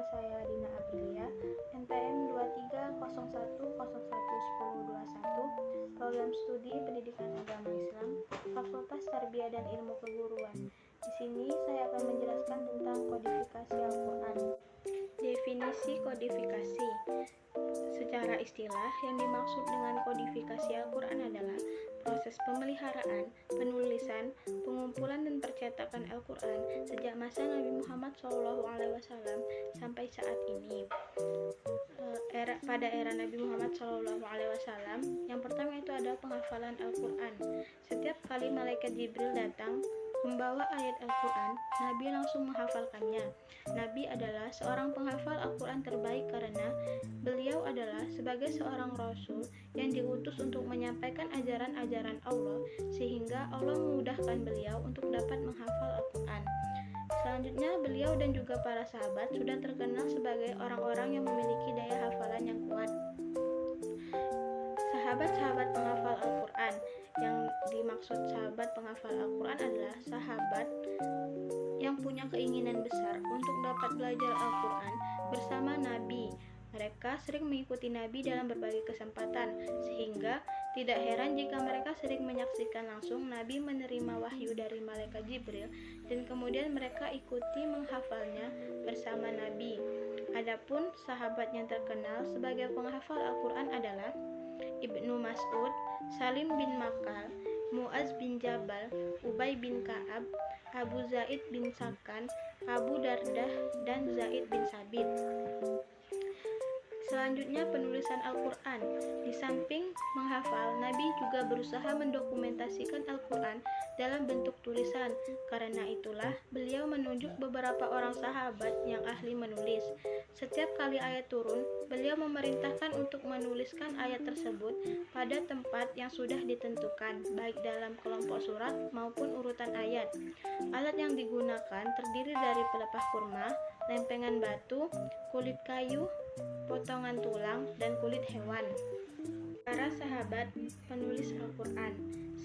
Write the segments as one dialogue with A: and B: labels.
A: saya Dina Aprilia, NPM 2301011021, Program Studi Pendidikan Agama Islam, Fakultas Tarbiyah dan Ilmu Keguruan. Di sini saya akan menjelaskan tentang kodifikasi Al-Quran. Definisi kodifikasi. Secara istilah, yang dimaksud dengan kodifikasi Al-Quran adalah proses pemeliharaan, penulisan, pengumpulan dan percetakan Al-Quran sejak masa Nabi Muhammad SAW sampai saat ini. Pada era Nabi Muhammad SAW, yang pertama itu adalah penghafalan Al-Quran. Setiap kali malaikat Jibril datang membawa ayat Al-Quran, Nabi langsung menghafalkannya. Nabi adalah seorang penghafal Al-Quran terbaik karena beliau adalah sebagai seorang Rasul yang diutus untuk menyampaikan ajaran-ajaran Allah, sehingga Allah memudahkan beliau untuk dapat menghafal Al-Quran. Selanjutnya, beliau dan juga para sahabat sudah terkenal sebagai orang-orang yang memiliki daya hafalan yang kuat. Sahabat-sahabat penghafal Al-Quran. Yang dimaksud sahabat penghafal Al-Quran adalah sahabat yang punya keinginan besar untuk dapat belajar Al-Quran bersama Nabi. Mereka sering mengikuti Nabi dalam berbagai kesempatan, sehingga tidak heran jika mereka sering menyaksikan langsung Nabi menerima wahyu dari malaikat Jibril dan kemudian mereka ikuti menghafalnya bersama Nabi. Adapun sahabat yang terkenal sebagai penghafal Al-Quran adalah Ibnu Mas'ud, Salim bin Makal, Muaz bin Jabal, Ubay bin Ka'ab, Abu Zaid bin Sakan, Abu Dardah, dan Zaid bin Sabit. Selanjutnya, penulisan Al-Quran. Di samping menghafal, Nabi juga berusaha mendokumentasikan Al-Quran dalam bentuk tulisan. Karena itulah, beliau menunjuk beberapa orang sahabat yang ahli menulis. Setiap kali ayat turun, beliau memerintahkan untuk menuliskan ayat tersebut pada tempat yang sudah ditentukan, baik dalam kelompok surat maupun urutan ayat. Alat yang digunakan terdiri dari pelepah kurma, lempengan batu, kulit kayu, potongan tulang, dan kulit hewan. Para sahabat penulis Al-Quran.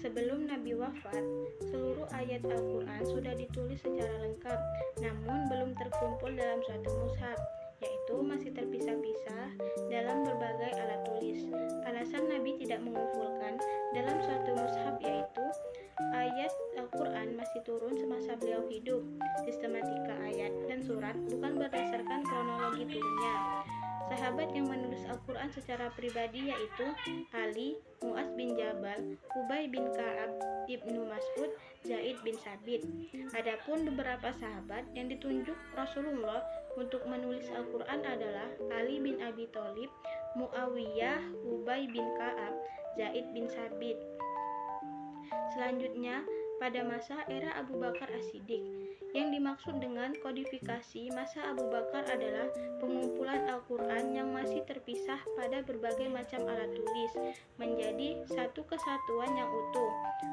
A: Sebelum Nabi wafat, seluruh ayat Al-Quran sudah ditulis secara lengkap, namun belum terkumpul dalam suatu mushaf, yaitu masih terpisah-pisah dalam berbagai alat tulis. Alasan Nabi tidak mengumpulkan dalam suatu mushaf yaitu ayat Al-Quran masih turun semasa beliau hidup. Sistematika ayat dan surat bukan berdasarkan kronologi turunnya. Sahabat yang menulis Al-Quran secara pribadi yaitu Ali, Muaz bin Jabal, Ubay bin Ka'ab, Ibnu Mas'ud, Zaid bin Sabit. Adapun beberapa sahabat yang ditunjuk Rasulullah untuk menulis Al-Quran adalah Ali bin Abi Thalib, Muawiyah, Ubay bin Ka'ab, Zaid bin Sabit. Selanjutnya, pada masa era Abu Bakar As-Siddiq. Yang dimaksud dengan kodifikasi masa Abu Bakar adalah pengumpulan Al-Quran yang masih terpisah pada berbagai macam alat tulis menjadi satu kesatuan yang utuh.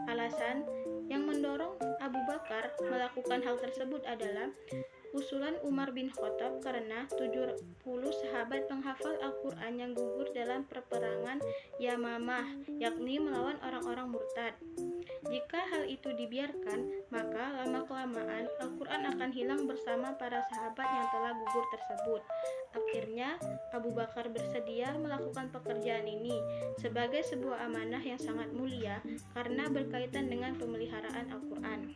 A: Alasan yang mendorong Abu Bakar melakukan hal tersebut adalah usulan Umar bin Khattab karena 70 sahabat penghafal Al-Quran yang gugur dalam peperangan Yamamah, yakni melawan orang-orang murtad. Jika hal itu dibiarkan, maka lama-kelamaan Al-Quran akan hilang bersama para sahabat yang telah gugur tersebut. Akhirnya, Abu Bakar bersedia melakukan pekerjaan ini sebagai sebuah amanah yang sangat mulia karena berkaitan dengan pemeliharaan Al-Quran.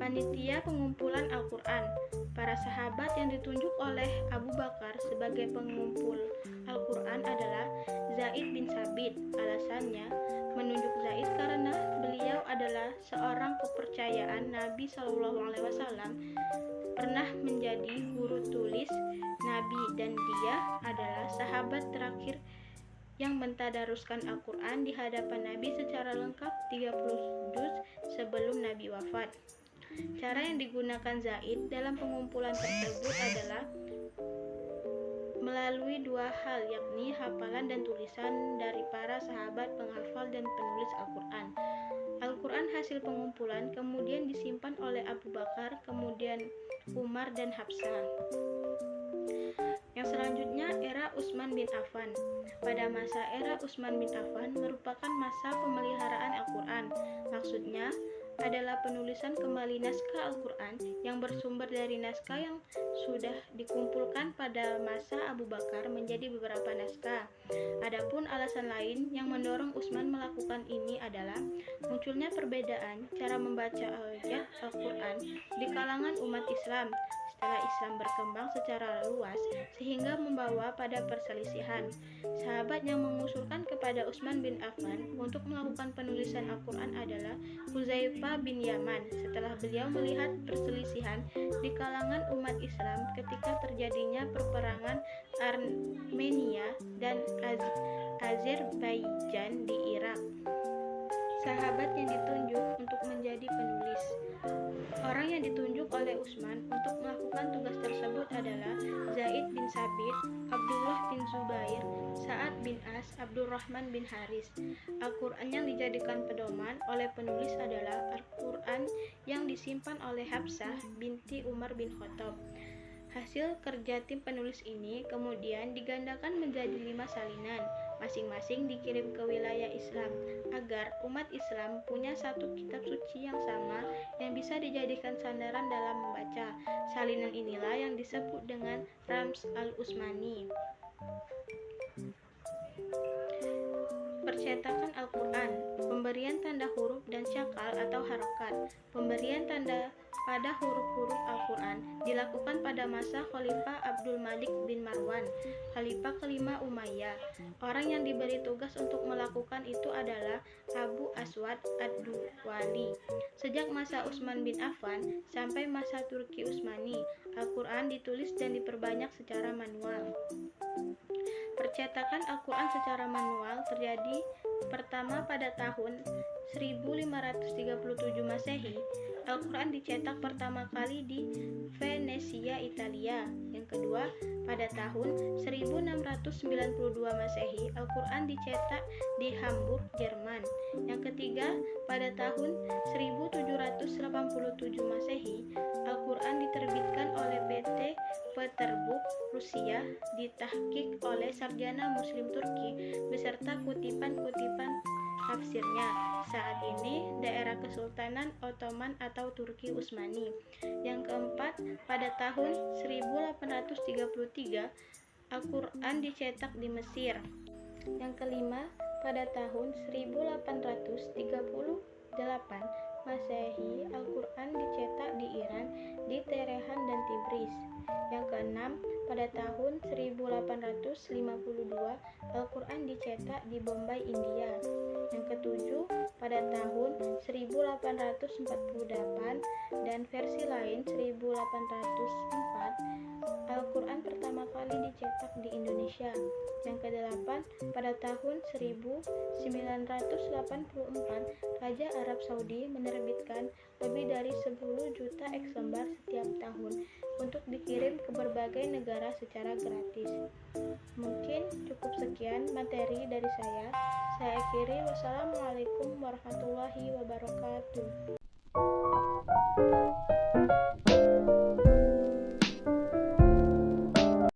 A: Panitia pengumpulan Al-Quran. Para sahabat yang ditunjuk oleh Abu Bakar sebagai pengumpul Al-Quran adalah Zaid bin Sabit. Alasannya, menunjuk Zaid karena beliau adalah seorang kepercayaan Nabi SAW, pernah menjadi guru tulis Nabi dan dia adalah sahabat terakhir yang mentadaruskan Al-Quran di hadapan Nabi secara lengkap 30 juz sebelum Nabi wafat. Cara yang digunakan Zaid dalam pengumpulan tersebut adalah melalui dua hal, yakni hafalan dan tulisan dari para sahabat penghafal dan penulis Al-Quran. Al-Quran hasil pengumpulan kemudian disimpan oleh Abu Bakar, kemudian Umar dan Hafsah. Yang selanjutnya, era Utsman bin Affan. Pada masa era Utsman bin Affan merupakan masa pemeliharaan Al-Quran. Maksudnya, adalah penulisan kembali naskah Al-Quran yang bersumber dari naskah yang sudah dikumpulkan pada masa Abu Bakar menjadi beberapa naskah. Adapun alasan lain yang mendorong Utsman melakukan ini adalah munculnya perbedaan cara membaca ayat Al-Quran di kalangan umat Islam setelah Islam berkembang secara luas sehingga membawa pada perselisihan. Sahabat yang mengusulkan kepada Utsman bin Affan untuk melakukan penulisan Al-Quran adalah Hudzaifah bin Yaman setelah beliau melihat perselisihan di kalangan umat Islam ketika terjadinya perperangan Armenia dan Azerbaijan di Irak. Sahabat yang ditunjuk untuk menjadi penulis. Orang yang ditunjuk oleh Utsman untuk melakukan tugas tersebut adalah Zaid bin Sabit, Abdullah bin Zubair, Sa'ad bin As, Abdurrahman bin Haris. Al-Quran yang dijadikan pedoman oleh penulis adalah Al-Quran yang disimpan oleh Hafsah binti Umar bin Khattab. Hasil kerja tim penulis ini kemudian digandakan menjadi 5 salinan, masing-masing dikirim ke wilayah Islam, agar umat Islam punya satu kitab suci yang sama yang bisa dijadikan sandaran dalam membaca. Salinan inilah yang disebut dengan Rams al-Utsmani. Percetakan Al-Quran, pemberian tanda huruf dan syakal atau harokat. Pemberian tanda pada huruf-huruf Al-Quran dilakukan pada masa Khalifah Abdul Malik bin Marwan, Khalifah kelima Umayyah. Orang yang diberi tugas untuk melakukan itu adalah Abu Aswad ad-Duwali. Sejak masa Utsman bin Affan sampai masa Turki Utsmani, Al-Quran ditulis dan diperbanyak secara manual. Percetakan Al-Quran secara manual terjadi pertama pada tahun 1537 Masehi. Al-Quran dicetak pertama kali di Venesia, Italia. Yang kedua, pada tahun 1692 Masehi, Al-Quran dicetak di Hamburg, Jerman. Yang ketiga, pada tahun 1787 Masehi, Al-Quran diterbitkan oleh PT Petersburg, Rusia, ditahqiq oleh sarjana Muslim Turki beserta kutipan-kutipan tafsirnya. Saat ini daerah Kesultanan Ottoman atau Turki Utsmani. Yang keempat, pada tahun 1833 Al-Quran dicetak di Mesir. Yang kelima, pada tahun 1838 Masehi, Al-Quran dicetak di Iran, di Teheran dan Tibris. Yang keenam, pada tahun 1852 Al-Quran dicetak di Bombay, India. Yang ketujuh, pada tahun 1848 dan versi lain 1804 Al-Quran pertama kali dicetak di Indonesia. Yang kedelapan, pada tahun 1984 Raja Arab Saudi menerbitkan lebih dari 10 juta eks lembar setiap tahun untuk dikirim ke berbagai negara secara gratis. Mungkin cukup sekian materi dari saya. Saya akhiri. Wassalamualaikum warahmatullahi wabarakatuh.